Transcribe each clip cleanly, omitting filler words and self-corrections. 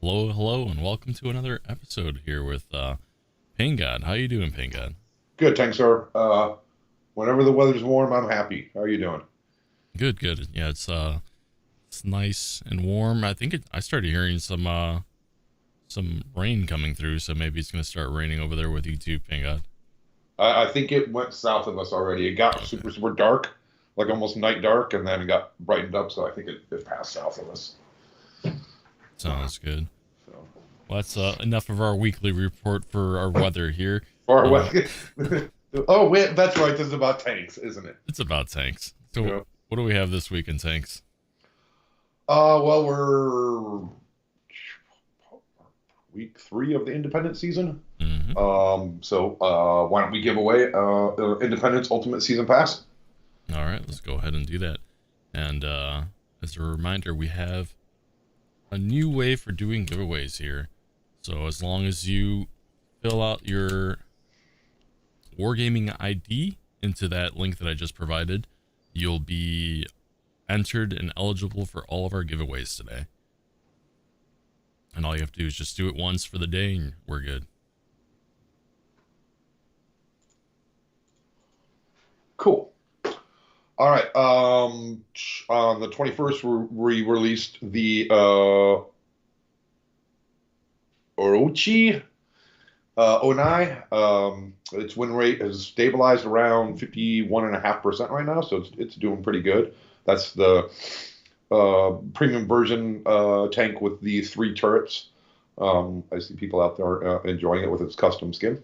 Hello, hello, and welcome to another episode here with Paingod. How you doing, Paingod? Good, Tankz0rz. Whenever the weather's warm, I'm happy. How are you doing? Good, good. Yeah, it's nice and warm. I started hearing some rain coming through, so maybe it's gonna start raining over there with you too, Paingod. I think it went south of us already. It got Okay, super, super dark, like almost night dark, and then it got brightened up, so I think it passed south of us. sounds good. So Well, that's enough of our weekly report for our weather here. far Uh, west. Oh, wait, that's right. This is about tanks, isn't it? it's about tanks. So, Yeah. what do we have this week in tanks? Well, we're week 3 of the independent season. Mm-hmm. So why don't we give away Independence Ultimate Season Pass? All right, let's go ahead and do that. And as a reminder, we have a new way for doing giveaways here. So as long as you fill out your Wargaming ID into that link that I just provided, you'll be entered and eligible for all of our giveaways today. And all you have to do is just do it once for the day and we're good. Cool. All right. On the 21st, we released the Orochi Onai. Its win rate has stabilized around 51.5% right now, so it's doing pretty good. That's the premium version tank with the 3 turrets. I see people out there enjoying it with its custom skin.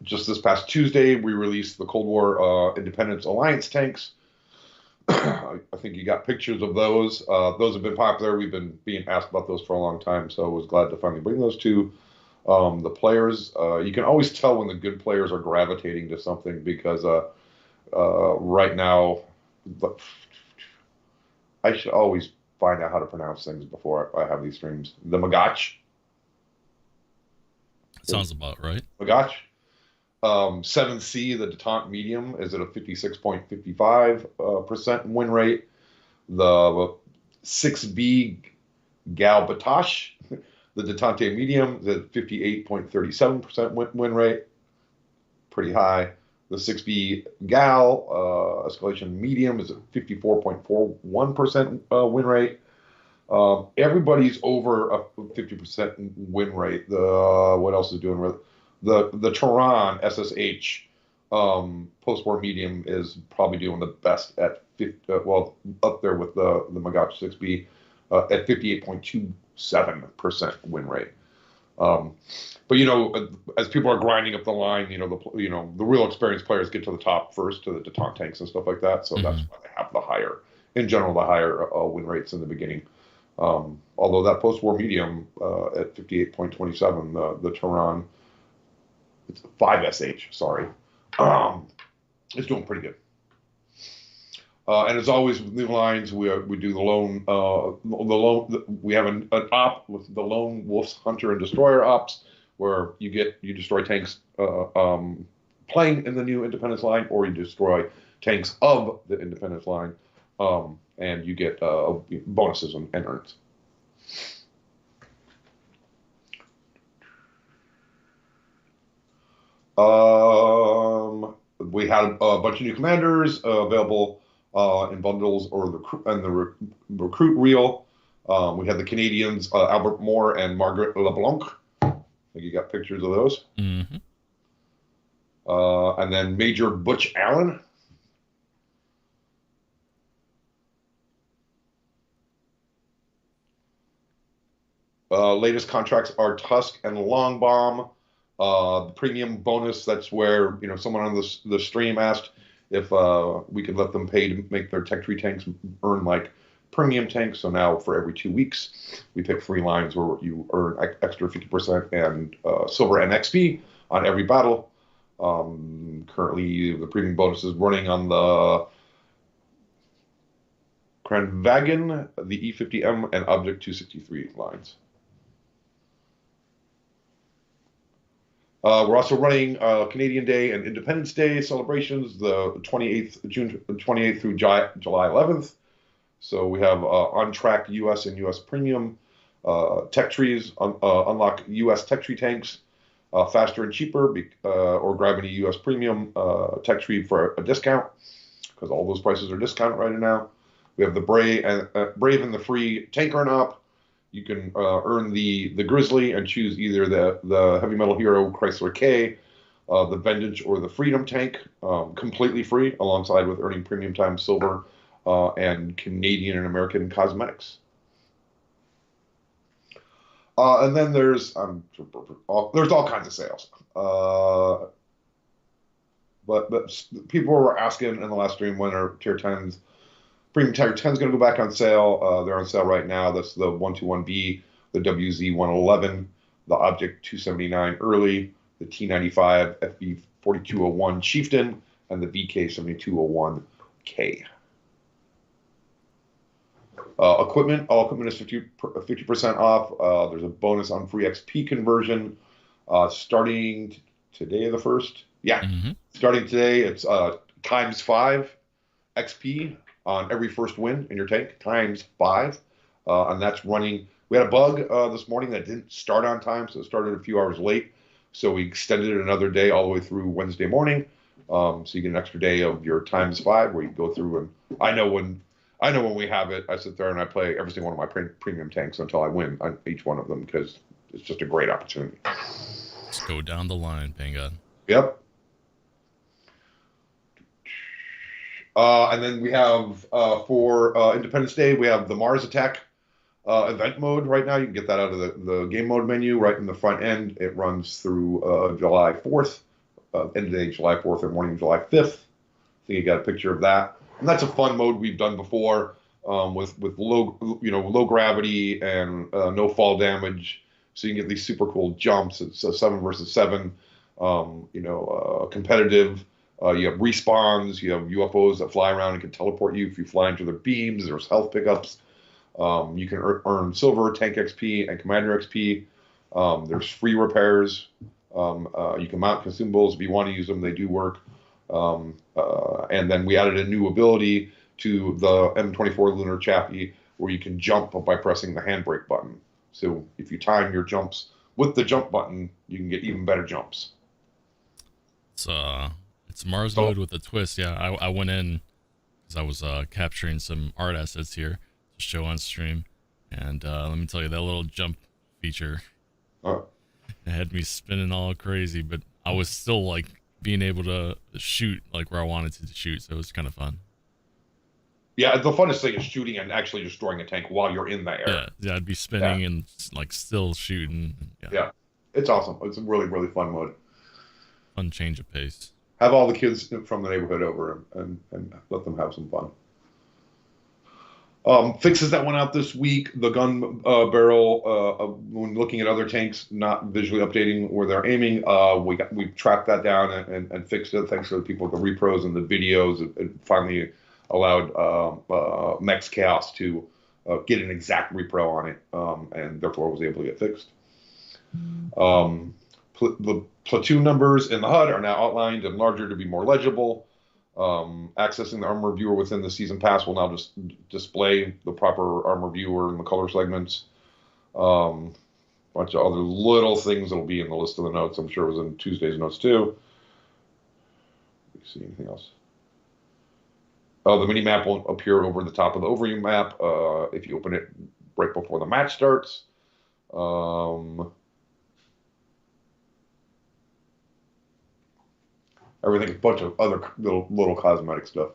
Just this past Tuesday, we released the Cold War Independence Alliance tanks. I think you got pictures of those. Those have been popular. We've been being asked about those for a long time, so I was glad to finally bring those to the players. You can always tell when the good players are gravitating to something because right now, I should always find out how to pronounce things before I have these streams. The Magach. Sounds about right. Magach. 7C, the detente medium, is at a 56.55% win rate. The 6B Gal Batash, the detente medium, is at 58.37% win rate. Pretty high. The 6B Gal escalation medium is at 54.41% win rate. Everybody's over a 50% win rate. What else is doing with the Tehran SSH post-war medium is probably doing the best at 50, up there with the Magach 6B at 58.27% win rate. But as people are grinding up the line, the real experienced players get to the top first, to the detente tanks and stuff like that. So that's why they have the higher win rates in the beginning. Although that post-war medium at 58.27, the Tehran, it's 5SH, sorry, is doing pretty good. And as always with new lines, we do the lone we have an op with the lone wolves, hunter, and destroyer ops, where you destroy tanks playing in the new Independence line, or you destroy tanks of the Independence line, and you get bonuses and earns. We had a bunch of new commanders available in bundles or the recruit reel. We had the Canadians, Albert Moore and Margaret LeBlanc. I think you got pictures of those. Mm-hmm. And then Major Butch Allen. Latest contracts are Tusk and Long Bomb. The premium bonus, that's where someone on the stream asked if we could let them pay to make their Tech Tree tanks earn like premium tanks. So now for every 2 weeks, we pick 3 lines where you earn extra 50% and silver and XP on every battle. Currently, the premium bonus is running on the Kranvagen, the E50M, and Object 263 lines. We're also running Canadian Day and Independence Day celebrations, the June 28th through July 11th. So we have on-track US and US premium Tech trees, unlock U.S. tech tree tanks faster and cheaper, or grab any U.S. premium tech tree for a discount, because all those prices are discounted right now. We have the Brave and the free tank earn up. You can earn the Grizzly and choose either the Heavy Metal Hero Chrysler K, the Vengeance, or the Freedom tank, completely free, alongside with earning premium time silver and Canadian and American cosmetics. And then there's all kinds of sales. But people were asking in the last stream when are Tier 10s, Premium Tier 10 is going to go back on sale. They're on sale right now. That's the 121B, the WZ111, the Object 279 early, the T95 FB 4201 Chieftain, and the VK 7201K. Equipment, all equipment is 50% off. There's a bonus on free XP conversion starting today, the 1st. Yeah, starting today, it's times 5 XP on every first win in your tank, times 5. And that's running. We had a bug this morning that didn't start on time, so it started a few hours late. So we extended it another day all the way through Wednesday morning. So you get an extra day of your times 5 where you go through, and I know when we have it, I sit there and I play every single one of my premium tanks until I win on each one of them, because it's just a great opportunity. Let's go down the line, Paingod. Yep. And then we have for Independence Day, we have the Mars Attack event mode right now. You can get that out of the game mode menu right in the front end. It runs through July 4th, end of day July 4th or morning July 5th. I think you got a picture of that. And that's a fun mode we've done before with low gravity and no fall damage. So you can get these super cool jumps. It's a 7 versus 7, competitive. You have respawns. You have UFOs that fly around and can teleport you if you fly into their beams. There's health pickups. You can earn silver, tank XP, and commander XP. There's free repairs. You can mount consumables if you want to use them. They do work. And then we added a new ability to the M24 Lunar Chappie where you can jump by pressing the handbrake button. So if you time your jumps with the jump button, you can get even better jumps. It's Mars mode with a twist. Yeah, I went in because I was capturing some art assets here to show on stream, and let me tell you, that little jump feature, it had me spinning all crazy, but I was still like being able to shoot like where I wanted to shoot, so it was kind of fun. Yeah, the funnest thing is shooting and actually destroying a tank while you're in the air. Yeah, I'd be spinning and like still shooting. Yeah, it's awesome. It's a really, really fun mode. Fun change of pace. Have all the kids from the neighborhood over and let them have some fun. Fixes that went out this week. The gun barrel, when looking at other tanks, not visually updating where they're aiming, we tracked that down and fixed it. Thanks to the people with the repros and the videos. It finally allowed Mex Chaos to get an exact repro on it, and therefore was able to get fixed. The platoon numbers in the HUD are now outlined and larger to be more legible. Accessing the armor viewer within the season pass will now just display the proper armor viewer in the color segments. Bunch of other little things that'll be in the list of the notes. I'm sure it was in Tuesday's notes too. Let me see anything else. The mini map will appear over the top of the overview map if you open it right before the match starts. Everything, a bunch of other little cosmetic stuff.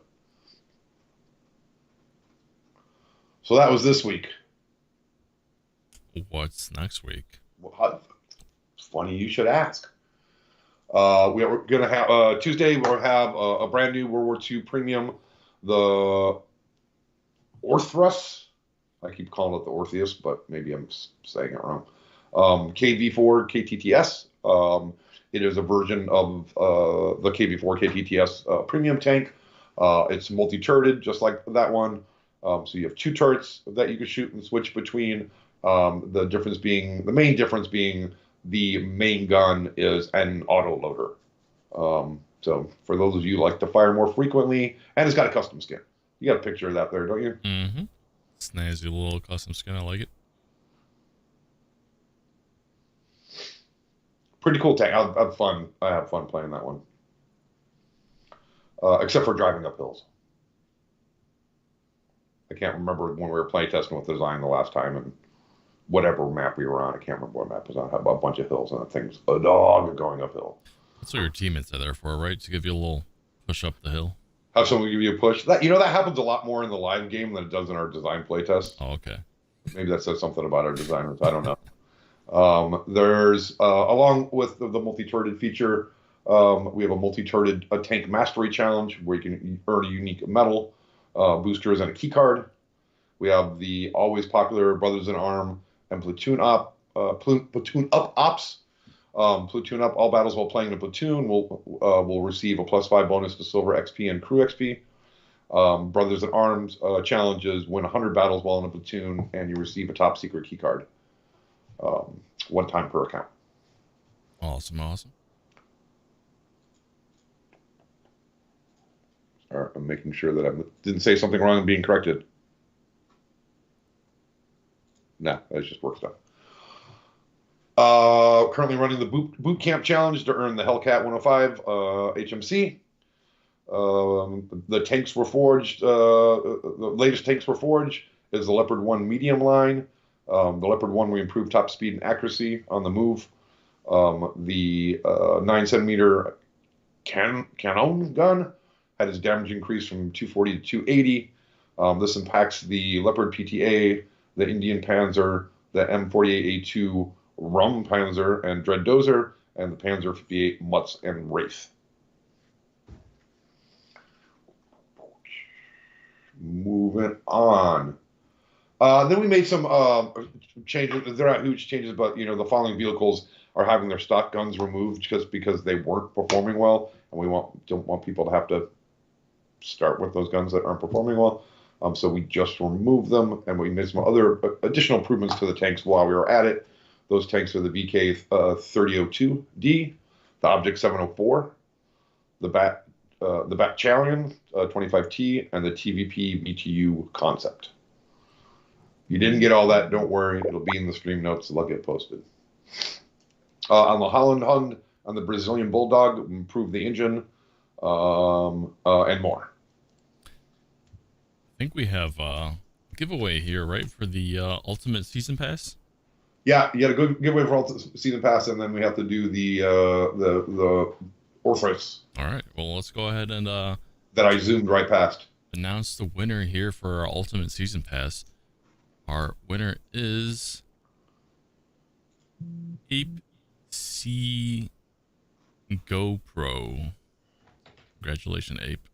So that was this week. What's next week? Well, it's funny you should ask. We're going to have Tuesday. We'll have a brand new World War II premium, the Orthrus. I keep calling it the Orpheus, but maybe I'm saying it wrong. KV4 KTTS. It is a version of the KV4 KTTS premium tank. It's multi-turreted, just like that one. So you have 2 turrets that you can shoot and switch between. The main difference being the main gun is an auto loader. So for those of you who like to fire more frequently, and it's got a custom skin. You got a picture of that there, don't you? Mm-hmm. Snazzy little custom skin. I like it. Pretty cool tank. I have fun. I have fun playing that one. Except for driving up hills. I can't remember when we were playtesting with design the last time, and whatever map we were on, I can't remember what map was on. Had a bunch of hills, and the thing's a dog going uphill. That's what your teammates are there for, right? To give you a little push up the hill. Have someone give you a push. That that happens a lot more in the live game than it does in our design playtest. Oh, okay. Maybe that says something about our designers. I don't know. There's along with the multi-turreted feature, we have a multi-turreted tank mastery challenge where you can earn a unique medal, boosters, and a key card. We have the always popular Brothers in Arm and Platoon Up ops. Platoon Up, all battles while playing in a platoon will receive a +5 bonus to silver XP and crew XP. Brothers in Arms challenges win 100 battles while in a platoon, and you receive a top secret key card. 1 time per account. Awesome. All right, I'm making sure that I didn't say something wrong and being corrected. No, that's just work stuff. Currently running the boot camp challenge to earn the Hellcat 105 HMC. The tanks were forged. The latest tanks were forged is the Leopard 1 medium line. The Leopard 1, we improved top speed and accuracy on the move. The 9cm cannon gun had its damage increased from 240 to 280. This impacts the Leopard PTA, the Indian Panzer, the M48A2 Rum Panzer and Dread Dozer, and the Panzer 58 Mutz and Wraith. Moving on. Then we made some changes. They're not huge changes, but the following vehicles are having their stock guns removed just because they weren't performing well, and we don't want people to have to start with those guns that aren't performing well. So we just removed them, and we made some other additional improvements to the tanks while we were at it. Those tanks are the VK 3002D, the Object 704, the Bat Chalion 25T, and the TVP BTU Concept. If you didn't get all that, don't worry. It'll be in the stream notes. They'll get posted. On the Holland Hund, on the Brazilian Bulldog, improve the engine, and more. I think we have a giveaway here, right, for the Ultimate Season Pass? Yeah, you got a good giveaway for Ultimate Season Pass, and then we have to do the Orpheus. All right, well, let's go ahead and that I zoomed right past. Announce the winner here for our Ultimate Season Pass. Our winner is Ape C GoPro. Congratulations, Ape.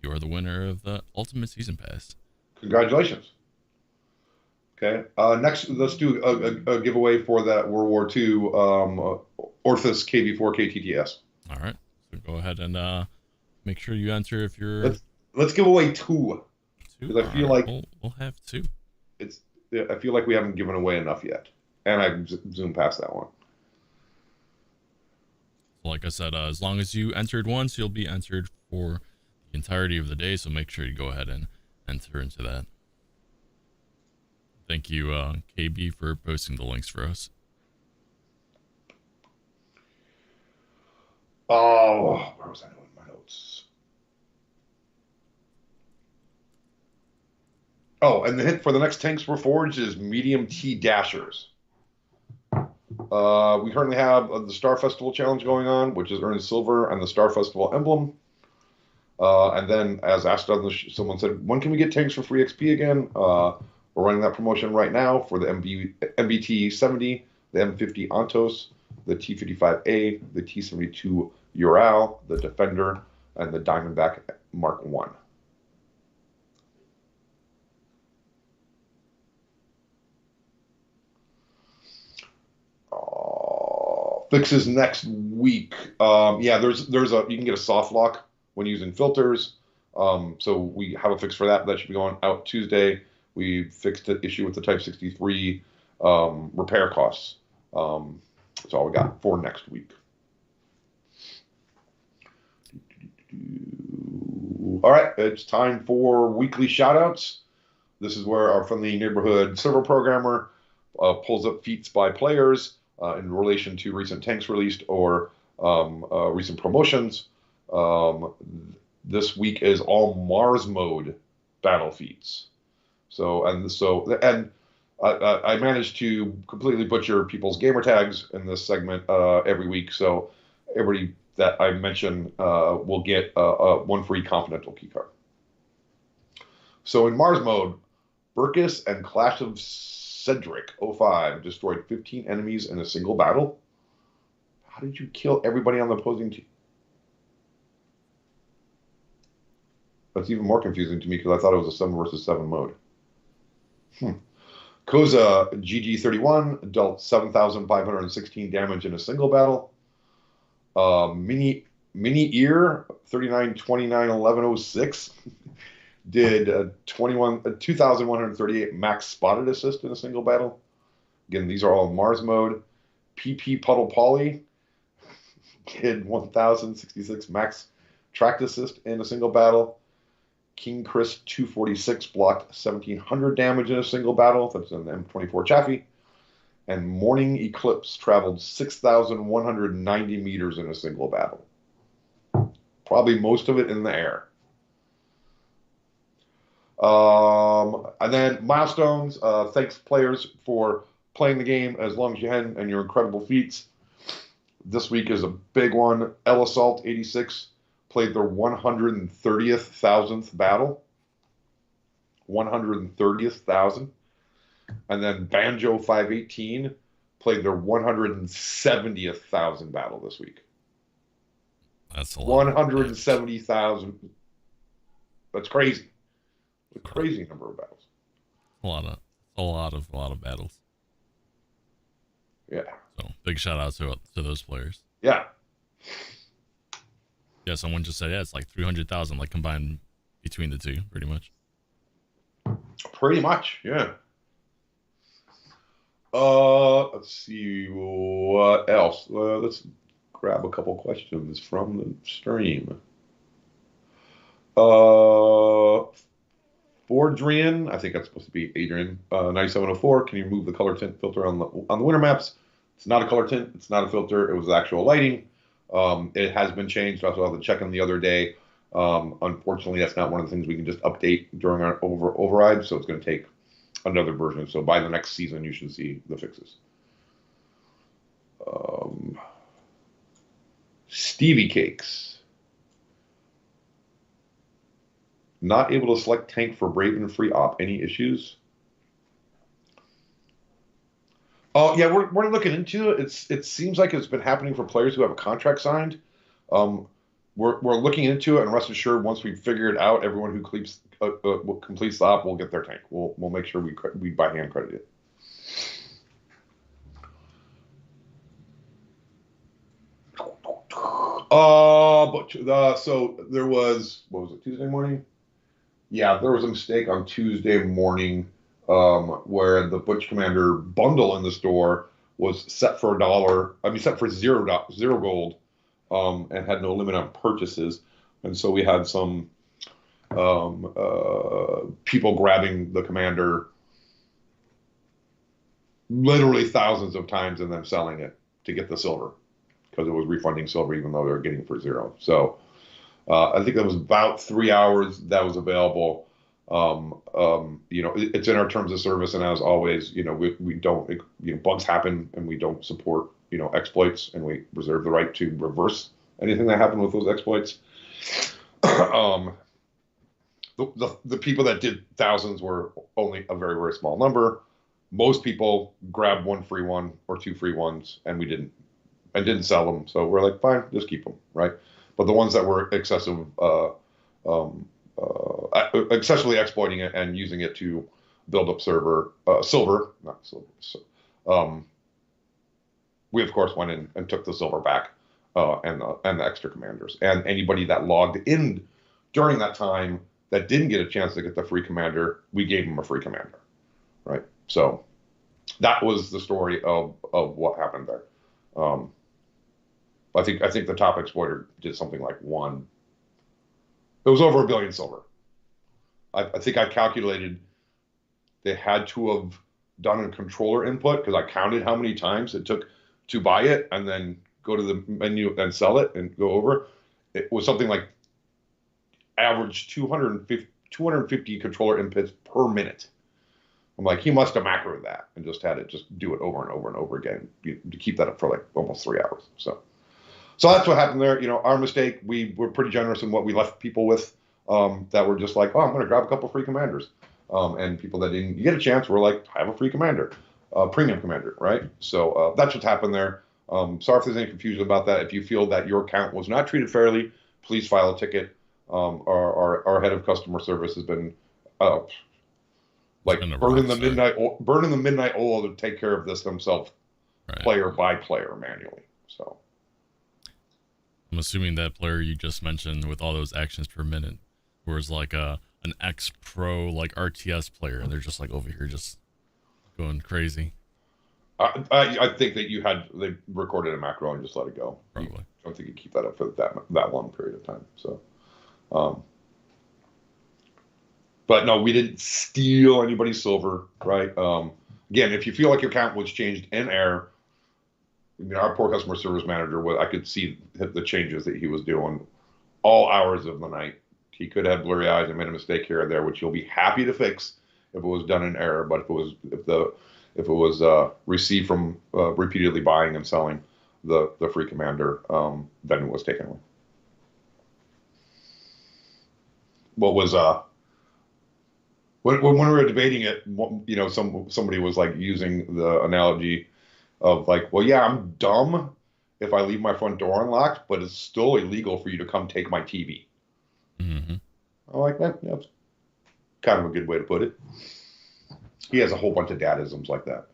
You are the winner of the Ultimate Season Pass. Congratulations. Okay. Next, let's do a giveaway for that World War II Orthus KV4 KTTS. All right. So go ahead and make sure you enter if you're. Let's give away 2. Because I feel like we'll have 2. I feel like we haven't given away enough yet, and I zoomed past that one. Like I said, as long as you entered once, you'll be entered for the entirety of the day. So make sure you go ahead and enter into that. Thank you, KB, for posting the links for us. Oh, where was I doing my notes? Oh, and the hint for the next tanks we're forged is medium T Dashers. We currently have the Star Festival challenge going on, which is earning silver and the Star Festival emblem. And then, as asked on someone said, when can we get tanks for free XP again? We're running that promotion right now for the MBT 70, the M50 Antos, the T55A, the T72 Ural, the Defender, and the Diamondback Mark 1. Fixes next week. Yeah, there's you can get a soft lock when using filters. So we have a fix for that. That should be going out Tuesday. We fixed the issue with the Type 63 repair costs. That's all we got for next week. All right, it's time for weekly shoutouts. This is where our friendly neighborhood server programmer pulls up feats by players. in relation to recent tanks released or recent promotions. This week is all Mars mode battle feats. I managed to completely butcher people's gamer tags in this segment every week. So everybody that I mention will get one free confidential keycard. So in Mars mode, Burkus and Clash of Cedric 05 destroyed 15 enemies in a single battle. How did you kill everybody on the opposing team? That's even more confusing to me because I thought it was a 7 versus 7 mode. Koza GG31 dealt 7,516 damage in a single battle. Mini Ear 39291106 did 2,138 max spotted assist in a single battle. Again, these are all in Mars mode. PP Puddle Polly did 1,066 max tracked assist in a single battle. King Chris 246 blocked 1,700 damage in a single battle. That's an M24 Chaffee. And Morning Eclipse traveled 6,190 meters in a single battle. Probably most of it in the air. And then milestones. Thanks, players, for playing the game as long as you can and your incredible feats. This week is a big one. El Assault 86 played their 130,000th battle. 130,000. And then Banjo 518 played their 170,000th battle this week. That's a lot. 170,000. That's crazy. A crazy number of battles. A lot of battles. Yeah. So big shout out to those players. Yeah. Yeah, someone just said, it's like 300,000, like combined between the two, pretty much. Pretty much, yeah. Let's see what else. Let's grab a couple questions from the stream. Fordrian, I think that's supposed to be Adrian, 9704. Can you remove the color tint filter on the winter maps? It's not a color tint. It's not a filter. It was actual lighting. It has been changed. I also had to check in the other day. Unfortunately, that's not one of the things we can just update during our override. So it's going to take another version. So by the next season, you should see the fixes. Stevie Cakes. Not able to select tank for Brave and Free Op. Any issues? Oh, yeah, we're looking into it. It seems like it's been happening for players who have a contract signed. We're looking into it, and rest assured, once we figure it out, everyone who completes the op will get their tank. We'll make sure we by hand credit it. So there was, what was it, Tuesday morning? Yeah, there was a mistake on Tuesday morning where the Butch Commander bundle in the store was set for $1. I mean, set for zero gold, and had no limit on purchases. And so we had some people grabbing the commander literally thousands of times and then selling it to get the silver because it was refunding silver even though they were getting it for $0. So I think that was about 3 hours that was available. It's in our terms of service, and as always, we don't, bugs happen, and we don't support, exploits, and we reserve the right to reverse anything that happened with those exploits. The people that did thousands were only a very, very small number. Most people grabbed one free one or two free ones, and we didn't sell them. So we're like, fine, just keep them, right? But the ones that were excessively exploiting it and using it to build up silver, we of course went in and took the silver back, and the extra commanders. And anybody that logged in during that time that didn't get a chance to get the free commander, we gave them a free commander, right? So that was the story of what happened there. I think the top exploiter did something like it was over $1 billion silver. I think I calculated they had to have done a controller input because I counted how many times it took to buy it and then go to the menu and sell it and go over, it was something like average 250 controller inputs per minute. I'm like, he must have macroed that and just had it just do it over and over and over again to keep that up for like almost 3 hours. So that's what happened there. Our mistake. We were pretty generous in what we left people with. That were just like, oh, I'm going to grab a couple free commanders. And people that didn't get a chance were like, have a free commander, premium commander, right? So that's what's happened there. Sorry if there's any confusion about that. If you feel that your account was not treated fairly, please file a ticket. Our head of customer service has been burning the midnight oil to take care of this themselves, right, player by player manually. So I'm assuming that player you just mentioned with all those actions per minute was like an ex-pro like RTS player, and they're just like over here just going crazy. I think that they recorded a macro and just let it go. Probably. I don't think you keep that up for that long period of time. So, but no, we didn't steal anybody's silver, right? Again, if you feel like your account was changed in error, our poor customer service manager, I could see the changes that he was doing all hours of the night. He could have blurry eyes and made a mistake here or there, which you'll be happy to fix if it was done in error. But if it was received from repeatedly buying and selling the free commander, then it was taken away. What was when we were debating it, somebody was like using the analogy of like, well, yeah, I'm dumb if I leave my front door unlocked, but it's still illegal for you to come take my TV. Mm-hmm. I like that. Yeah, that's kind of a good way to put it. He has a whole bunch of dadisms like that.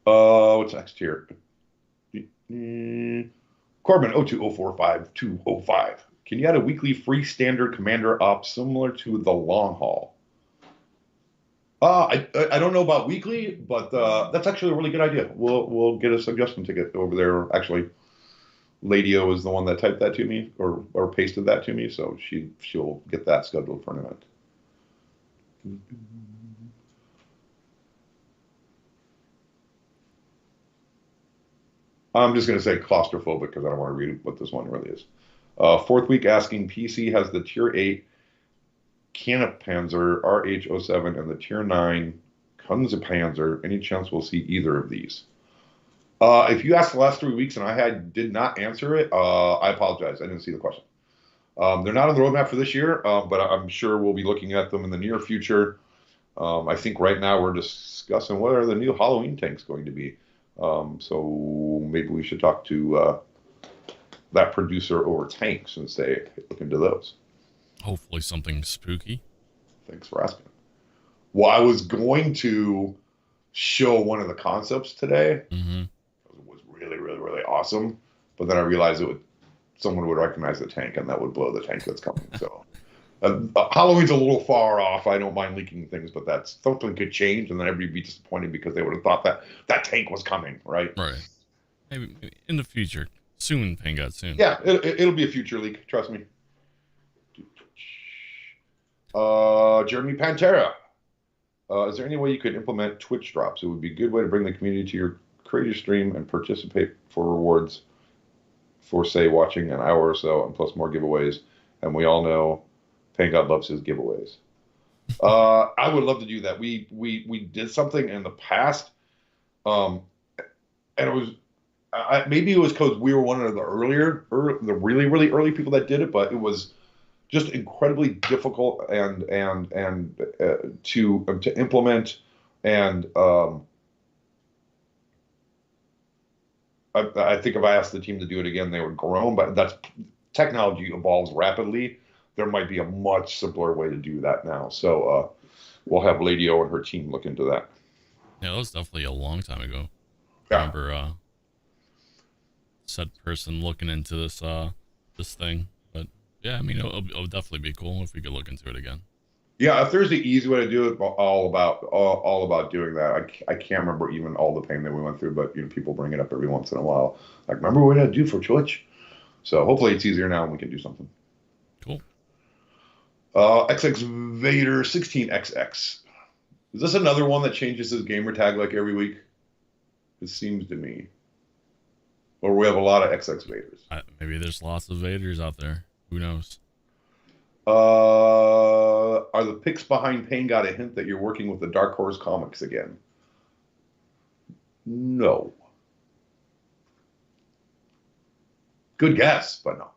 What's next here? Corbin 02045205. Can you add a weekly free standard commander op similar to the long haul? I don't know about weekly, but that's actually a really good idea. We'll get a suggestion ticket over there. Actually, Ladio is the one that typed that to me or pasted that to me, so she'll get that scheduled for an event. I'm just going to say claustrophobic because I don't want to read what this one really is. Fourth week asking, PC has the tier 8 Panzer RH07 and the tier 9 Panzer. Any chance we'll see either of these? If you asked the last 3 weeks and I did not answer it, I apologize. I didn't see the question. They're not on the roadmap for this year, but I'm sure we'll be looking at them in the near future. I think right now we're discussing what are the new Halloween tanks going to be. So maybe we should talk to that producer over Tankz and say, look into those. Hopefully something spooky. Thanks for asking. Well, I was going to show one of the concepts today. Mm-hmm. It was really, really, really awesome. But then I realized someone would recognize the tank, and that would blow the tank that's coming. So Halloween's a little far off. I don't mind leaking things, but that's something could change, and then everybody would be disappointed because they would have thought that tank was coming, right? Right. Maybe in the future. Soon, Paingod, soon. Yeah, it'll be a future leak. Trust me. Jeremy Pantera. Is there any way you could implement Twitch drops? It would be a good way to bring the community to your creator stream and participate for rewards for, say, watching an hour or so, and plus more giveaways. And we all know Paingod loves his giveaways. I would love to do that. We did something in the past, and it was maybe it was because we were one of the the really, really early people that did it, but it was just incredibly difficult and to implement, and I think if I asked the team to do it again, they would groan. But technology evolves rapidly. There might be a much simpler way to do that now. So we'll have Ladio and her team look into that. Yeah, that was definitely a long time ago. Yeah. I remember said person looking into this thing. Yeah, I mean, it'll definitely be cool if we could look into it again. Yeah, if there's the easy way to do it, all about doing that. I can't remember even all the pain that we went through, but people bring it up every once in a while. Like, remember what we had to do for Twitch? So hopefully it's easier now and we can do something. Cool. XX Vader 16XX. Is this another one that changes his gamer tag like every week? It seems to me. Or we have a lot of XX Vaders. Maybe there's lots of Vaders out there. Who knows? Are the pics behind Paingod a hint that you're working with the Dark Horse Comics again? No. Good guess, but no.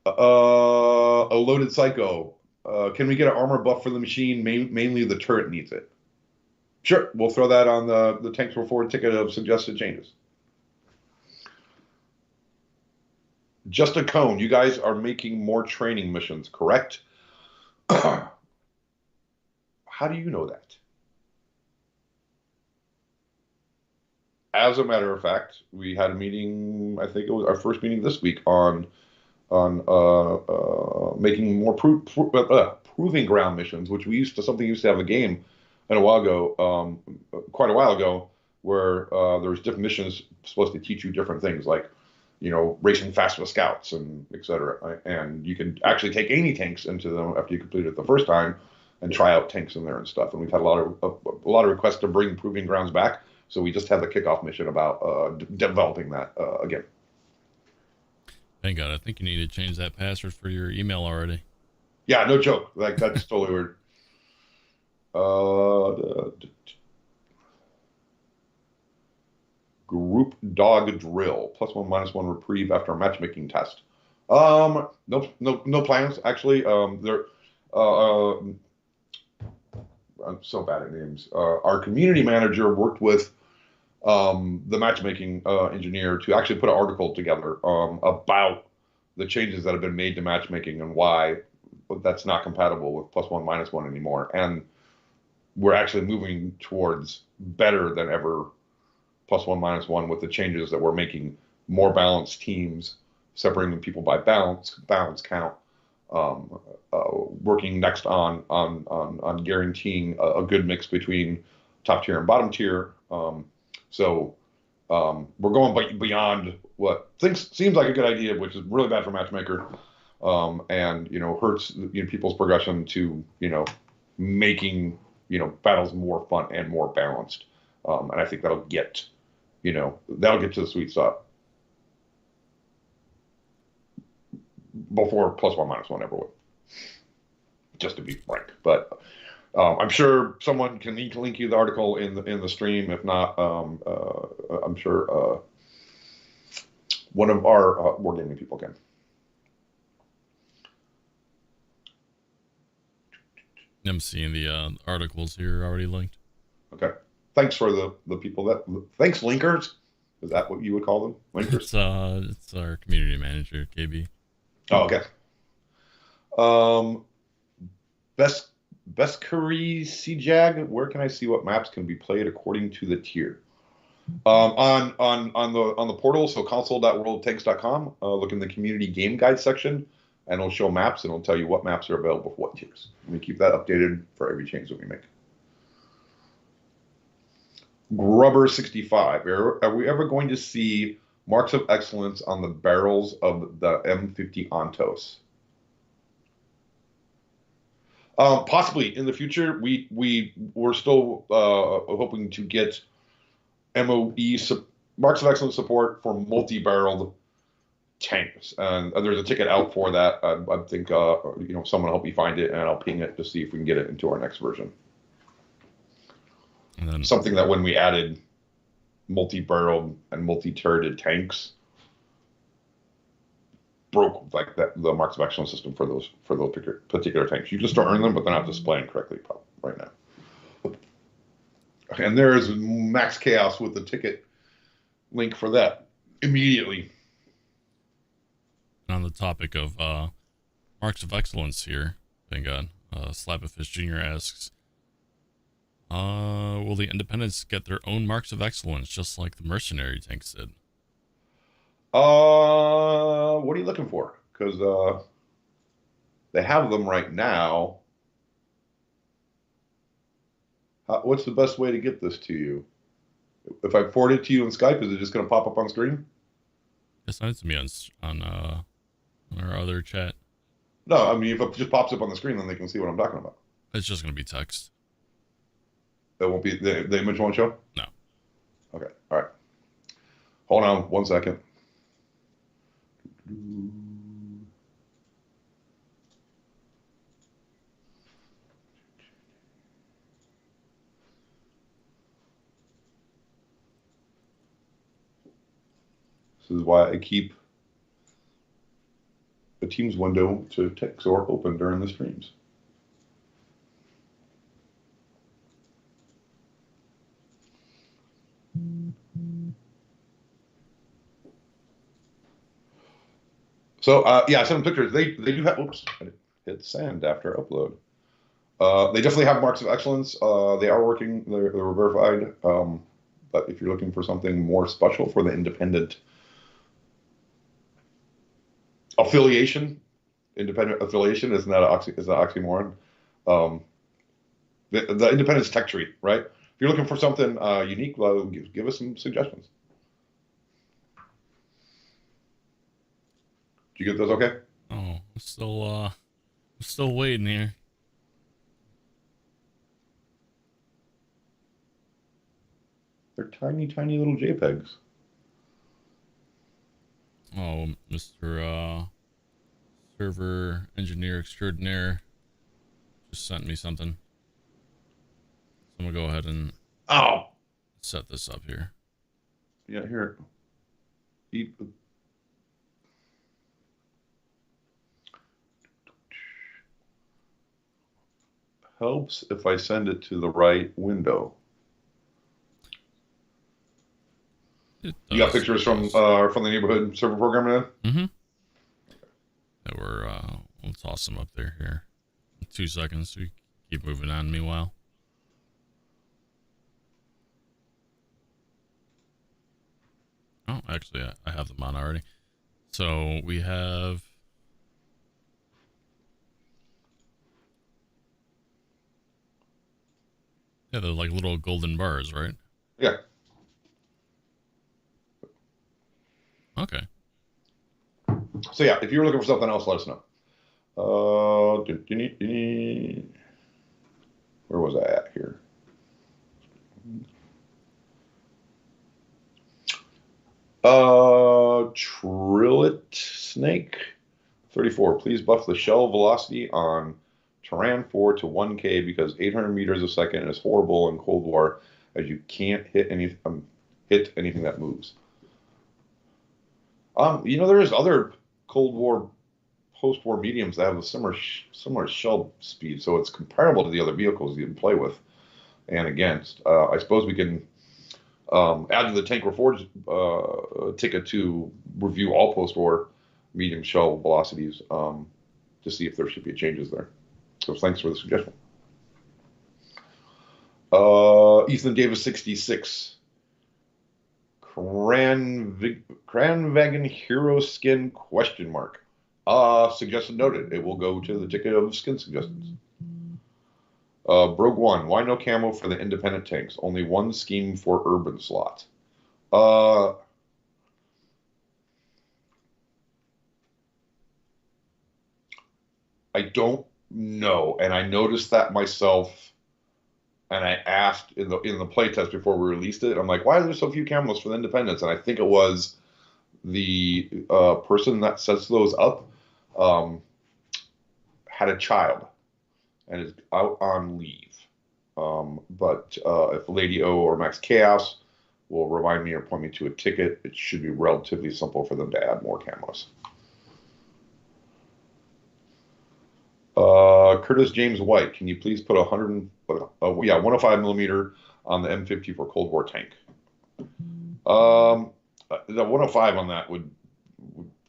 A loaded psycho. Can we get an armor buff for the machine? Mainly the turret needs it. Sure, we'll throw that on the Tankz0rz ticket of suggested changes. Just a cone. You guys are making more training missions, correct? How do you know that? As a matter of fact, we had a meeting. I think it was our first meeting this week on making more proving ground missions, which we used to have a game in a while ago, quite a while ago, where there was different missions supposed to teach you different things, like racing fast with scouts and etc. And you could actually take any tanks into them after you complete it the first time, and try out tanks in there and stuff. And we've had a lot of requests to bring proving grounds back. So we just had the kickoff mission about developing that again. Thank God. I think you need to change that password for your email already. Yeah, no joke. Like, that's totally weird. Group dog drill +1/-1 reprieve after a matchmaking test. No plans actually. I'm so bad at names. Our community manager worked with the matchmaking engineer to actually put an article together about the changes that have been made to matchmaking and why that's not compatible with +1/-1 anymore. And we're actually moving towards better than ever +1/-1 with the changes that we're making, more balanced teams, separating people by balance count, working next on guaranteeing a good mix between top tier and bottom tier. So we're going beyond what seems like a good idea, which is really bad for matchmaker, and hurts people's progression to making battles more fun and more balanced. And I think that'll get to the sweet spot before +1/-1 ever would. Just to be frank, but I'm sure someone can link you the article in the stream. If not, I'm sure one of our wargaming people can. I'm seeing the articles here already linked. Okay. Thanks for the people thanks linkers. Is that what you would call them? Linkers? It's our community manager, KB. Oh, okay. Best Curry CJAG. Where can I see what maps can be played according to the tier? On the portal, so console.worldoftanks.com. Look in the community game guide section, and it'll show maps, and it'll tell you what maps are available for what tiers. And we keep that updated for every change that we make. Grubber65. Are we ever going to see marks of excellence on the barrels of the M50 Ontos? Possibly in the future. We're still hoping to get MOE marks of excellence support for multi-barreled tanks, and there's a ticket out for that. I think someone help me find it, and I'll ping it to see if we can get it into our next version. And then, something that when we added multi-barreled and multi-turreted tanks, broke like that the marks of excellence system for those particular tanks. You just don't earn them, but they're not displaying correctly right now. And there is Max Chaos with the ticket link for that immediately. On the topic of marks of excellence here, thank God, Slapperfish Jr. asks, will the Independents get their own marks of excellence just like the mercenary tanks did? What are you looking for? Because they have them right now. What's the best way to get this to you? If I forward it to you on Skype, is it just going to pop up on screen? Just send it to me on our other chat. No, I mean, if it just pops up on the screen, then they can see what I'm talking about. It's just going to be text. It won't be the image won't show. No. Okay. All right. Hold on 1 second. This is why I keep the Teams window to Tankz0rz open during the streams. So yeah, I sent them pictures. They do have. Oops, I hit send after upload. They definitely have marks of excellence. They are working. They're verified. But if you're looking for something more special for the independent affiliation, independent affiliation isn't that is an oxymoron? The independence tech tree, right? If you're looking for something unique, well, give us some suggestions. Did you get those okay? Oh, I'm still waiting here. They're tiny, tiny little JPEGs. Oh, Mr. Server Engineer Extraordinaire just sent me something. So I'm gonna go ahead and set this up here. Yeah, here. Helps if I send it to the right window. You got pictures from the neighborhood server program, man? Mm-hmm. That were let's toss them up there here. 2 seconds. So we keep moving on meanwhile. Oh, actually, I have them on already. So we have. Yeah, they're like little golden bars, right? Yeah. Okay. So yeah, if you're looking for something else, let us know. Where was I at here? Trillet Snake 34. Please buff the shell velocity on Terran 4 to 1K because 800 meters a second is horrible in Cold War as you can't hit anything that moves. There's other Cold War post-war mediums that have a similar shell speed, so it's comparable to the other vehicles you can play with and against. I suppose we can add to the Tank Reforged ticket to review all post-war medium shell velocities to see if there should be changes there. So thanks for the suggestion. Ethan Davis 66. Cranwagon Hero Skin ? Suggestion noted. It will go to the ticket of skin suggestions. Brogue 1. Why no camo for the independent tanks? Only one scheme for urban slot. I don't know, and I noticed that myself. And I asked in the playtest before we released it. I'm like, why are there so few camos for the independents? And I think it was the person that sets those up had a child and is out on leave. But if Lady O or Max Chaos will remind me or point me to a ticket, it should be relatively simple for them to add more camos. Curtis James White, can you please put 105 millimeter on the M50 for Cold War tank? The 105 on that would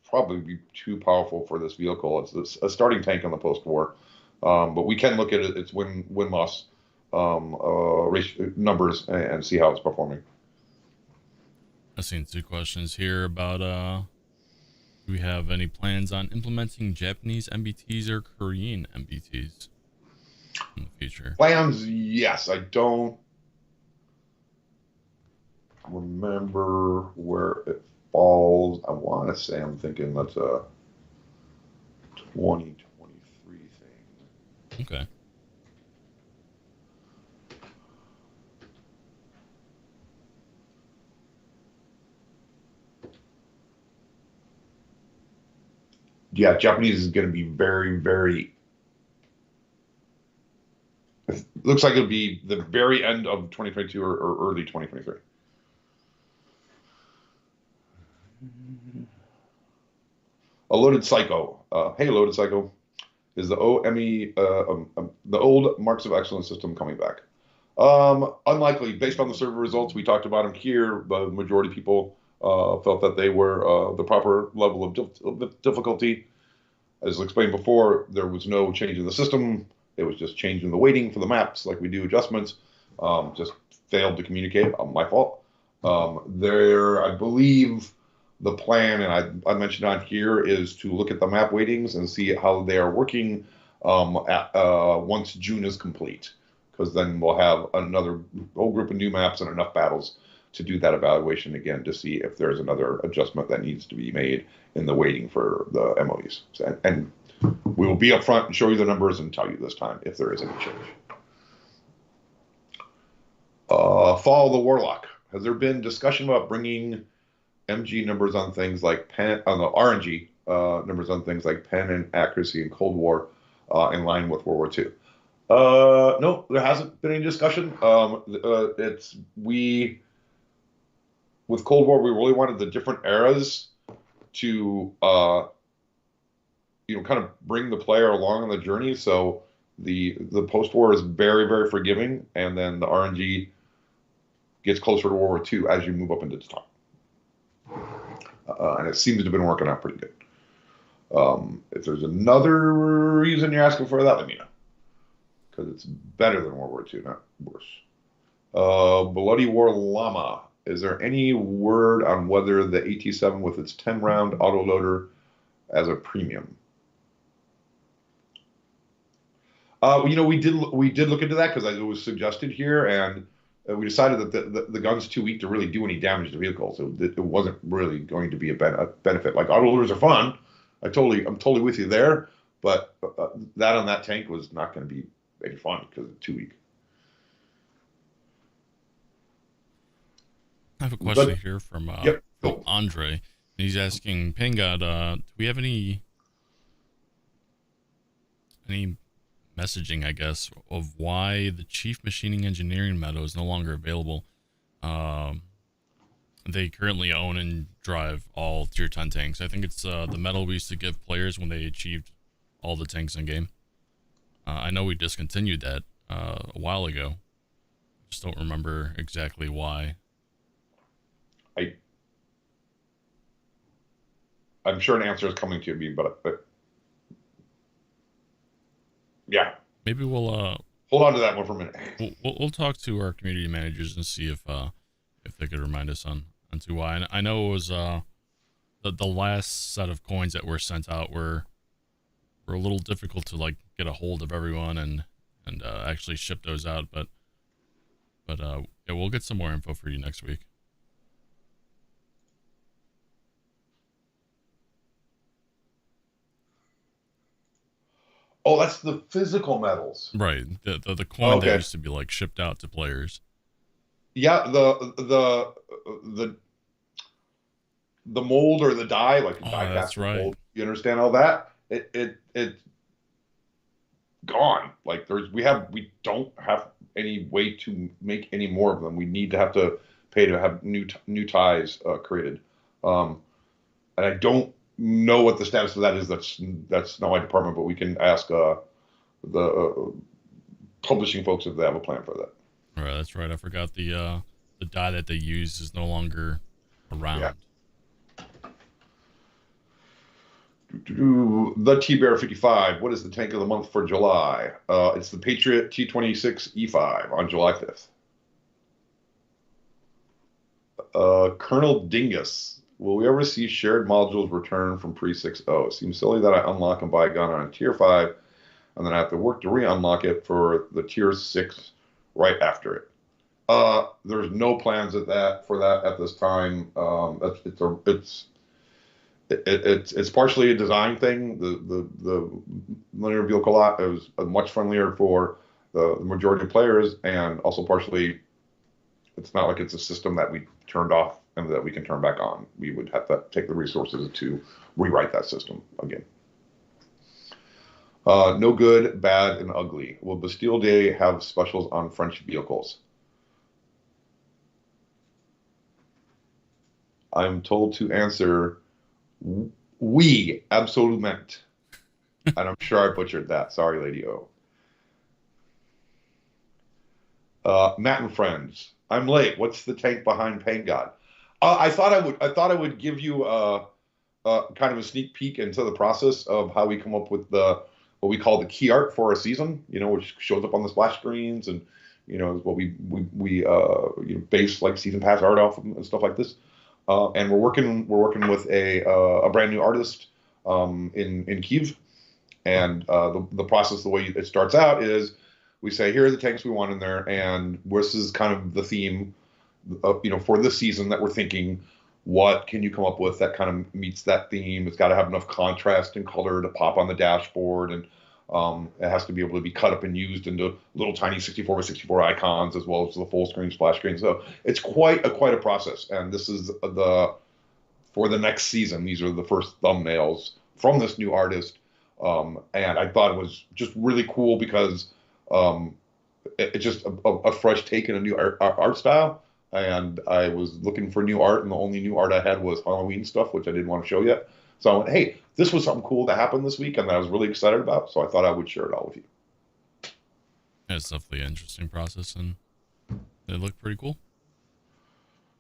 probably be too powerful for this vehicle. It's a starting tank on the post-war, but we can look at its win-loss numbers and see how it's performing. I've seen 2 questions here about do we have any plans on implementing Japanese MBTs or Korean MBTs in the future? Plans, yes. I don't remember where it falls. I want to say I'm thinking that's a 2023 thing. Okay. yeah, Japanese is going to be very, very. It looks like it'll be the very end of 2022 or early 2023. A loaded psycho. Hey, loaded psycho. Is the OME the old Marks of Excellence system coming back? Unlikely, based on the survey results we talked about them here. The majority of people felt that they were the proper level of difficulty. As explained before, there was no change in the system. It was just changing the weighting for the maps, like we do adjustments. Just failed to communicate. My fault. I believe the plan, and I mentioned on here, is to look at the map weightings and see how they are working once June is complete. Because then we'll have another whole group of new maps and enough battles to do that evaluation again to see if there's another adjustment that needs to be made in the weighting for the MOEs. And we will be upfront and show you the numbers and tell you this time if there is any change. Fall of the Warlock. Has there been discussion about bringing MG numbers on things like pen, on the RNG numbers on things like pen and accuracy in Cold War in line with World War II? No, there hasn't been any discussion. With Cold War, we really wanted the different eras to kind of bring the player along on the journey. So the post-war is very, very forgiving, and then the RNG gets closer to World War II as you move up into the time. And it seems to have been working out pretty good. If there's another reason you're asking for that, let me know. Because it's better than World War II, not worse. Bloody War Llama. Is there any word on whether the AT-7 with its 10-round autoloader as a premium? We did look into that because it was suggested here, and we decided that the gun's too weak to really do any damage to vehicles. So it wasn't really going to be a benefit. Like, autoloaders are fun. I'm totally with you there, but that on that tank was not going to be any fun because it's too weak. I have a question here from Yep. Andre. He's asking, Paingod, do we have any messaging, I guess, of why the Chief Machining Engineering medal is no longer available? They currently own and drive all Tier 10 tanks. I think it's the medal we used to give players when they achieved all the tanks in game. I know we discontinued that a while ago. Just don't remember exactly why. I'm sure an answer is coming to me, but yeah. Maybe we'll hold on to that one for a minute. We'll talk to our community managers and see if they could remind us on to why. And I know it was the last set of coins that were sent out were a little difficult to like get a hold of everyone and actually ship those out, but yeah, we'll get some more info for you next week. Oh, that's the physical medals. Right. The coin that used to be like shipped out to players. Yeah, the mold or the die, like die cast. That's right. Mold, you understand all that? It's gone. Like we don't have any way to make any more of them. We need to have to pay to have new ties created. And I don't know what the status of that is. That's not my department, but we can ask the publishing folks if they have a plan for that. All right, that's right. I forgot the die that they use is no longer around. Yeah. The T-Bear 55. What is the tank of the month for July? It's the Patriot T-26 E5 on July 5th. Colonel Dingus. Will we ever see shared modules return from pre-6.0? It seems silly that I unlock and buy a gun on a Tier 5, and then I have to work to re-unlock it for the Tier 6 right after it. There's no plans for that at this time. It's partially a design thing. The linear vehicle lot is much friendlier for the majority of players, and also partially, it's not like it's a system that we turned off and that we can turn back on. We would have to take the resources to rewrite that system again. No good, bad, and ugly. Will Bastille Day have specials on French vehicles? I'm told to answer we, absolument. And I'm sure I butchered that. Sorry, Lady O. Matt and friends. I'm late. What's the tank behind Paingod? I thought I would. I thought I would give you kind of a sneak peek into the process of how we come up with the what we call the key art for a season. You know, which shows up on the splash screens and is what we base like season pass art off and stuff like this. And we're working with a brand new artist in Kiev, and the process, the way it starts out is we say, here are the tanks we want in there, and this is kind of the theme, for this season that we're thinking. What can you come up with that kind of meets that theme? It's got to have enough contrast and color to pop on the dashboard, and it has to be able to be cut up and used into little tiny 64 by 64 icons as well as the full screen splash screen. So it's quite a process, and this is for the next season. These are the first thumbnails from this new artist, and I thought it was just really cool because it's just a fresh take and a new art style. And I was looking for new art, and the only new art I had was Halloween stuff, which I didn't want to show yet. So I went, hey, this was something cool that happened this week, and that I was really excited about. So I thought I would share it all with you. Yeah, it's definitely an interesting process, and they look pretty cool.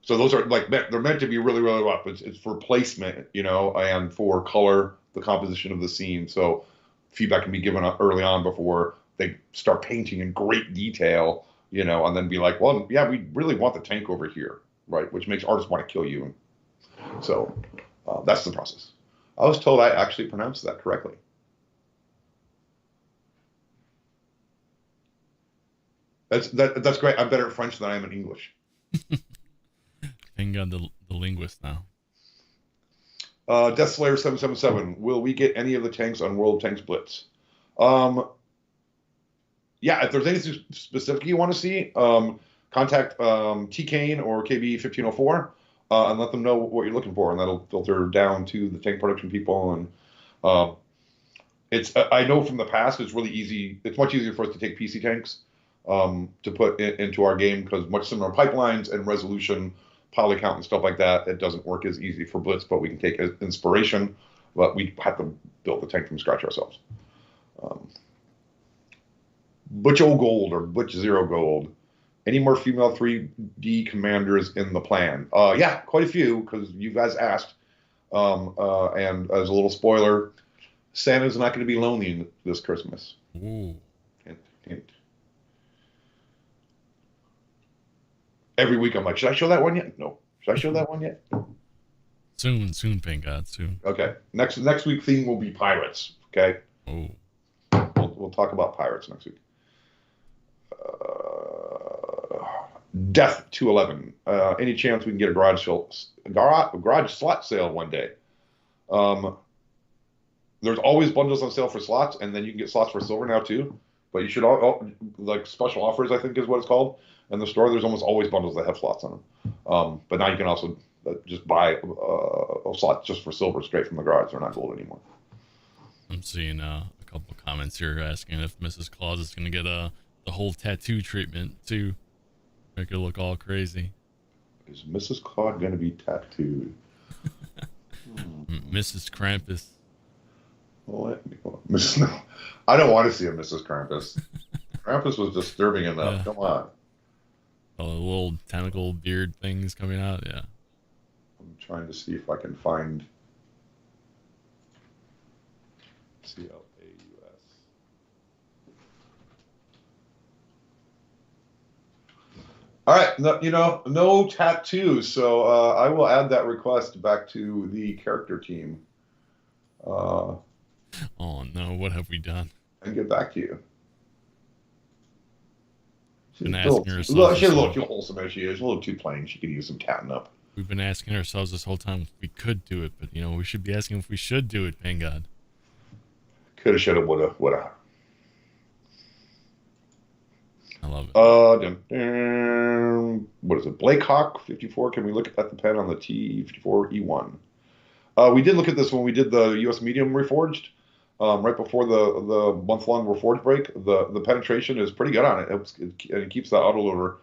So those are they're meant to be really, really rough. It's for placement, and for color, the composition of the scene. So feedback can be given early on before they start painting in great detail. And then be like, well, yeah, we really want the tank over here, right? Which makes artists want to kill you. So that's the process. I was told I actually pronounced that correctly. That's great. I'm better at French than I am in English. Paingod the linguist now. Death Slayer 777. Will we get any of the tanks on World Tanks Blitz? Yeah, if there's anything specific you want to see, contact T Kane or KB 1504 and let them know what you're looking for, and that'll filter down to the tank production people. And it's I know from the past it's really easy. It's much easier for us to take PC tanks to put into our game because much similar pipelines and resolution, poly count and stuff like that. It doesn't work as easy for Blitz, but we can take inspiration. But we have to build the tank from scratch ourselves. Butch O Gold or Butch Zero Gold. Any more female 3D commanders in the plan? Yeah, quite a few because you guys asked. And as a little spoiler, Santa's not going to be lonely this Christmas. Ooh. Hint, hint. Every week I'm like, should I show that one yet? No. Should I show that one yet? Soon, Paingod, soon. Okay. Next week theme will be pirates. Okay. Oh. We'll talk about pirates next week. Death 211. Any chance we can get a garage slot sale one day? There's always bundles on sale for slots, and then you can get slots for silver now too. But you should like special offers, I think is what it's called. In the store, there's almost always bundles that have slots on them. But now you can also just buy a slot just for silver straight from the garage. They're not gold anymore. I'm seeing a couple of comments here asking if Mrs. Claus is going to get the whole tattoo treatment too. Make her look all crazy. Is Mrs. Claus going to be tattooed? Mrs. Krampus. Well, no, I don't want to see a Mrs. Krampus. Krampus was disturbing enough. Yeah. Come on. The little tentacle beard things coming out. Yeah. I'm trying to see if I can find CLAUS. All right, no tattoos, so I will add that request back to the character team. Oh no, what have we done? And get back to you. She's a little too wholesome as she is, a little too plain. She could use some tatting up. We've been asking ourselves this whole time if we could do it, but we should be asking if we should do it, Paingod. Coulda, shoulda, woulda. I love it. What is it? Blake Hawk 54. Can we look at the pen on the T54 E1? We did look at this when we did the US Medium Reforged. right before the month-long Reforged break. The penetration is pretty good on it. It keeps the autoloader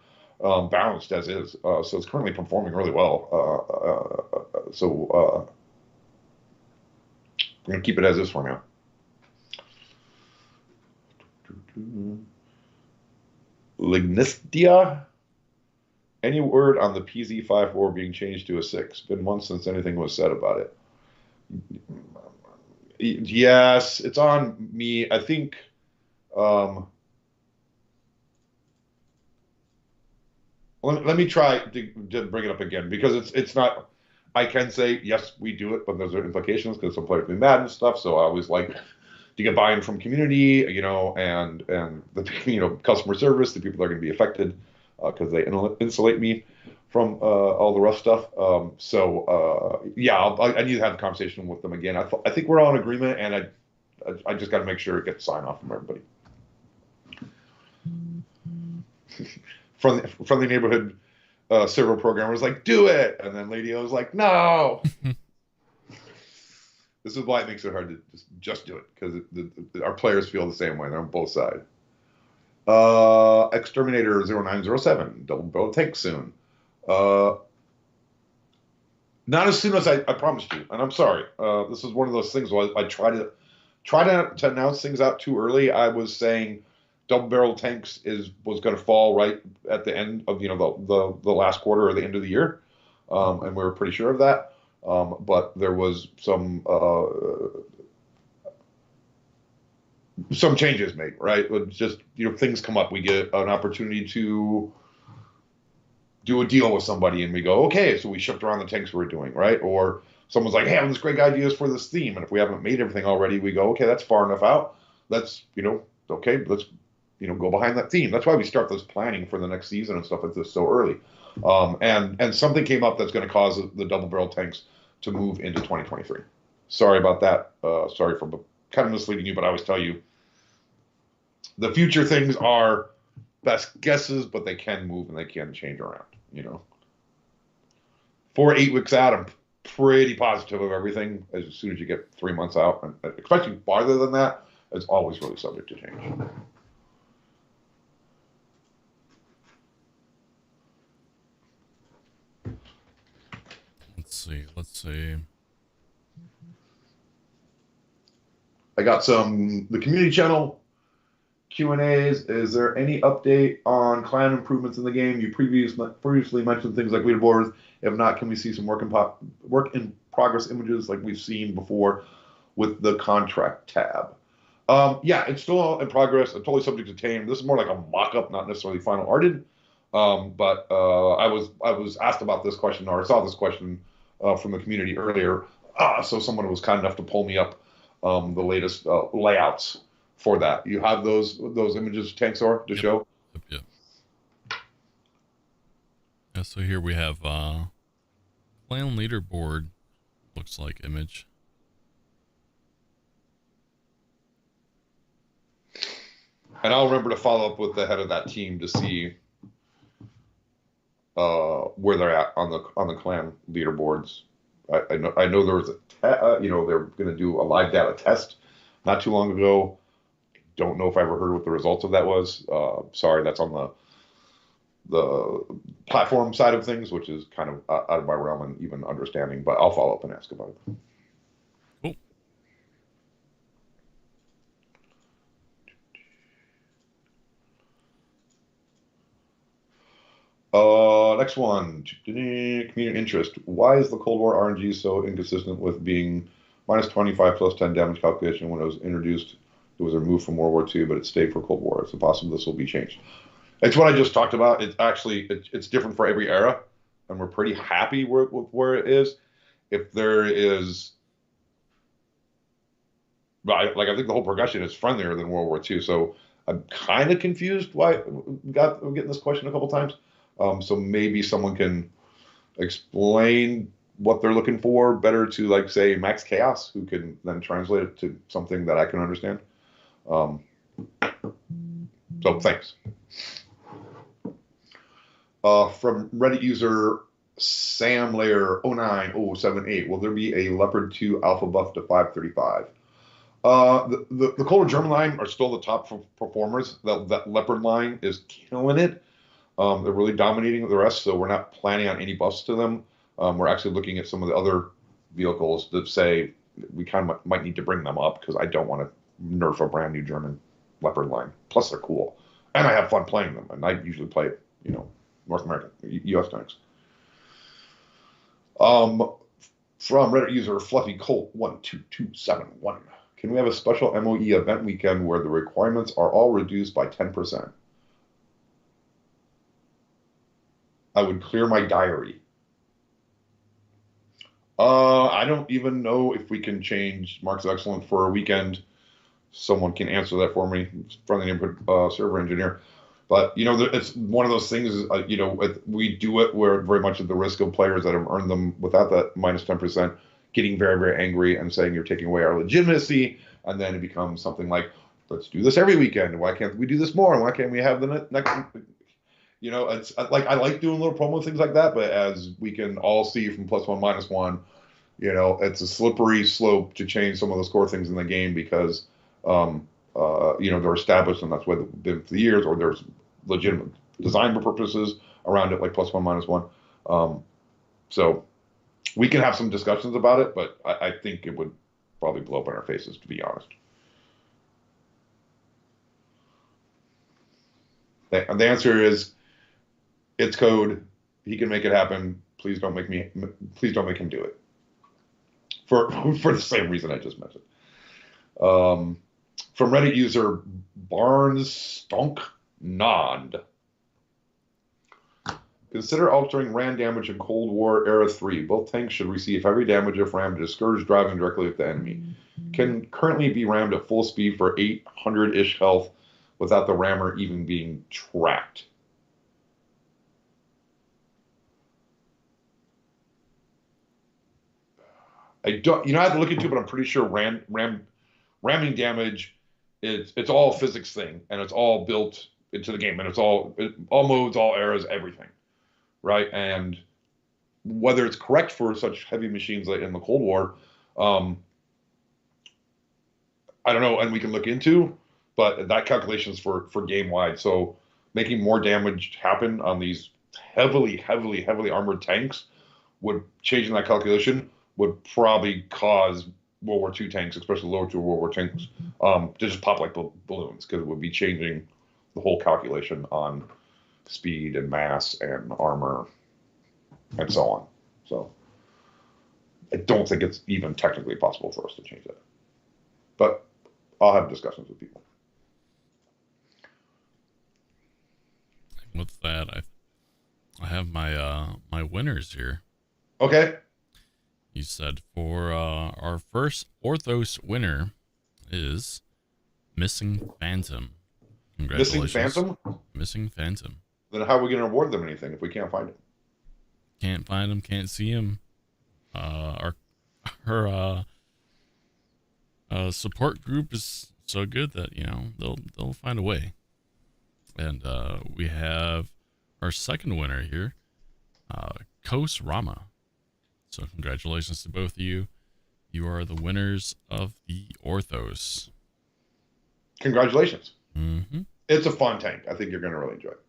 balanced as is. So it's currently performing really well. So I'm going to keep it as is for now. Lignistia. Any word on the PZ54 being changed to a 6? Been months since anything was said about it. Yes, it's on me. I think let me try to bring it up again, because it's not. I can say yes, we do it, but there's implications because some players be mad and stuff. So I always like to get buy-in from community, and the customer service, the people that are going to be affected, because they insulate me from all the rough stuff. Yeah, I need to have a conversation with them again. I think we're all in agreement, and I just got to make sure it gets sign off from everybody. From the neighborhood server programmer was like, do it, and then Lady O was like, no. This is why it makes it hard to just do it, because our players feel the same way. They're on both sides. Exterminator 0907, double barrel tank soon. Not as soon as I promised you, and I'm sorry. This is one of those things where I try to announce things out too early. I was saying double barrel tanks was going to fall right at the end of the last quarter or the end of the year, and we were pretty sure of that. But there was some changes made, right? Just things come up. We get an opportunity to do a deal with somebody, and we go, okay, so we shift around the tanks we're doing, right? Or someone's like, hey, I have this great ideas for this theme, and if we haven't made everything already, we go, okay, that's far enough out. Let's okay, let's go behind that theme. That's why we start this planning for the next season and stuff like this so early. And something came up that's going to cause the double barrel tanks to move into 2023. Sorry about that. Sorry for kind of misleading you, but I always tell you the future things are best guesses, but they can move and they can change around. 4 8 weeks out, I'm pretty positive of everything. As soon as you get 3 months out, and especially farther than that, it's always really subject to change. Let's see. I got the community channel Q&As. Is there any update on clan improvements in the game? You previously mentioned things like leaderboards. If not, can we see some work in progress images like we've seen before with the contract tab? Yeah, it's still in progress. It's totally subject to tame. This is more like a mock-up, not necessarily final arted. But I was asked about this question, or I saw this question from the community earlier. So someone was kind enough to pull me up the latest layouts for that. You have those images, Tankz0rz, to show? Yep. Yeah, so here we have clan leaderboard, looks like image. And I'll remember to follow up with the head of that team to see where they're at on the clan leaderboards. I know there was they're going to do a live data test not too long ago. Don't know if I ever heard what the results of that was. Sorry, that's on the platform side of things, which is kind of out of my realm and even understanding. But I'll follow up and ask about it. Next one, community interest. Why is the Cold War RNG so inconsistent with being minus 25 plus 10 damage calculation when it was introduced? It was removed from World War II, but it stayed for Cold War. It's impossible this will be changed. It's what I just talked about. It's actually, it's different for every era, and we're pretty happy with where it is. If there is, I think the whole progression is friendlier than World War II, so I'm kind of confused why we're getting this question a couple times. So maybe someone can explain what they're looking for better to, like, say, Max Chaos, who can then translate it to something that I can understand. So thanks. From Reddit user SamLayer 09078, will there be a Leopard 2 alpha buff to 535? The Colder German line are still the top performers. That Leopard line is killing it. They're really dominating the rest, so we're not planning on any buffs to them. We're actually looking at some of the other vehicles that say we kind of might need to bring them up because I don't want to nerf a brand new German Leopard line. Plus, they're cool, and I have fun playing them. And I usually play, North American, U.S. tanks. From Reddit user Fluffy Colt 12271. Can we have a special MOE event weekend where the requirements are all reduced by 10%? I would clear my diary. I don't even know if we can change Marks of Excellence for a weekend. Someone can answer that for me from the neighborhood server engineer. But, it's one of those things, we do it where very much at the risk of players that have earned them without that minus 10% getting very, very angry and saying you're taking away our legitimacy. And then it becomes something like, let's do this every weekend. Why can't we do this more? And why can't we have the next, it's like, I like doing little promo things like that. But as we can all see from +1, -1, it's a slippery slope to change some of those core things in the game because, they're established and that's what they've been for the years, or there's legitimate design purposes around it, like +1, -1. So we can have some discussions about it, but I think it would probably blow up in our faces, to be honest. The answer is, it's code. He can make it happen. Please don't make him do it. For the same reason I just mentioned. From Reddit user Barnes Stonk Nod. Consider altering ram damage in Cold War Era 3. Both tanks should receive heavy damage if rammed to discourage driving directly at the enemy. Can currently be rammed at full speed for 800-ish health without the rammer even being tracked. I have to look into it, but I'm pretty sure ramming damage, it's all a physics thing, and it's all built into the game, and it's all modes, all eras, everything, right? And whether it's correct for such heavy machines like in the Cold War, I don't know, and we can look into, but that calculation is for game wide. So making more damage happen on these heavily armored tanks changing that calculation would probably cause World War II tanks, especially lower tier World War tanks, to just pop like balloons, because it would be changing the whole calculation on speed and mass and armor and so on. So I don't think it's even technically possible for us to change that. But I'll have discussions with people. With that, I have my winners here. Okay. You said for our first Orthos winner is Missing Phantom. Congratulations. Missing Phantom? Missing Phantom. Then how are we going to award them anything if we can't find it? Can't find him, can't see him. Her support group is so good that they'll find a way. And we have our second winner here, Kos Rama. So congratulations to both of you. You are the winners of the Orthos. Congratulations. Mm-hmm. It's a fun tank. I think you're going to really enjoy it.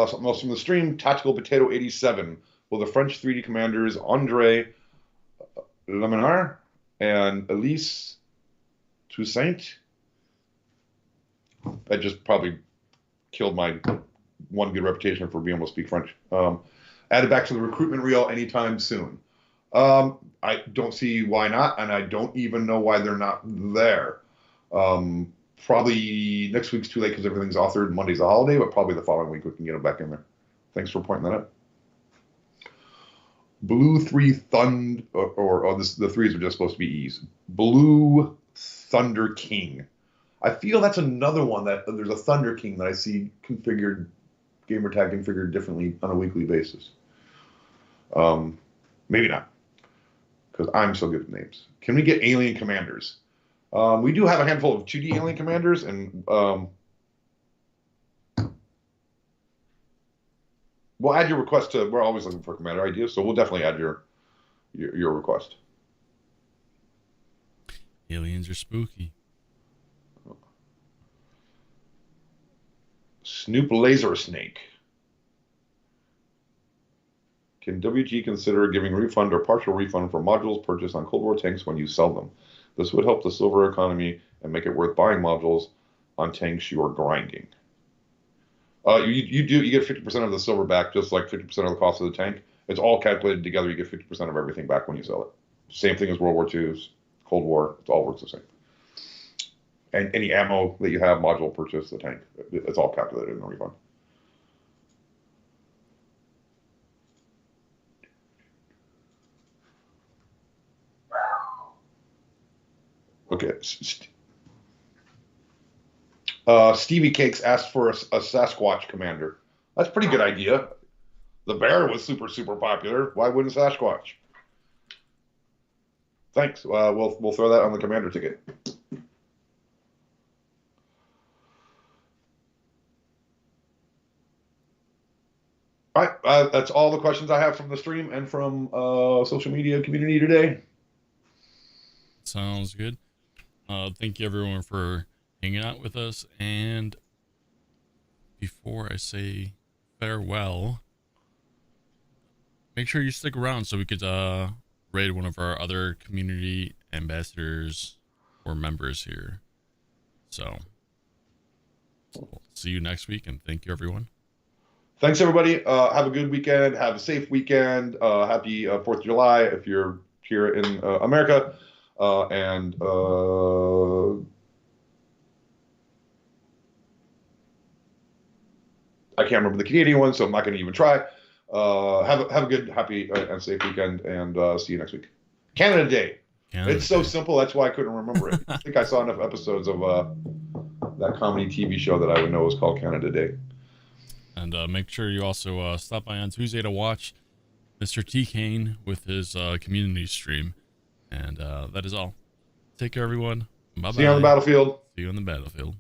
Something else from the stream, Tactical Potato 87. Will the French 3D commanders André Lemonard and Elise Toussaint, I just probably killed my one good reputation for being able to speak French, added back to the recruitment reel anytime soon? I don't see why not, and I don't even know why they're not there. Probably next week's too late because everything's authored. Monday's a holiday, but probably the following week we can get them back in there. Thanks for pointing that out. Blue 3 Thund, the threes are just supposed to be E's. Blue Thunder King. I feel that's another one that there's a Thunder King that I see configured, gamertag configured differently on a weekly basis. Maybe not, because I'm so good at names. Can we get alien commanders? We do have a handful of 2D alien commanders, and we'll add your request to. We're always looking for commander ideas, so we'll definitely add your request. Aliens are spooky. Snoop Laser Snake. Can WG consider giving refund or partial refund for modules purchased on Cold War tanks when you sell them? This would help the silver economy and make it worth buying modules on tanks you are grinding. You get 50% of the silver back, just like 50% of the cost of the tank. It's all calculated together. You get 50% of everything back when you sell it. Same thing as World War II's, Cold War. It all works the same. And any ammo that you have, module purchase, the tank, it's all calculated in the refund. Okay. Stevie Cakes asked for a Sasquatch commander. That's a pretty good idea. The bear was super, super popular. Why wouldn't Sasquatch? Thanks. We'll throw that on the commander ticket. All right. That's all the questions I have from the stream and from social media community today. Sounds good. Thank you everyone for hanging out with us. And before I say farewell, make sure you stick around so we could raid one of our other community ambassadors or members here. So we'll see you next week, and thank you everyone. Thanks everybody. Have a good weekend. Have a safe weekend. Happy 4th of July if you're here in America. And I can't remember the Canadian one, so I'm not going to even try. Have a good, happy, and safe weekend, and see you next week. Canada Day. It's so simple. That's why I couldn't remember it. I think I saw enough episodes of that comedy TV show that I would know was called Canada Day. And make sure you also stop by on Tuesday to watch Mr. T. Kane with his community stream. And that is all. Take care, everyone. Bye-bye. See you on the battlefield. See you on the battlefield.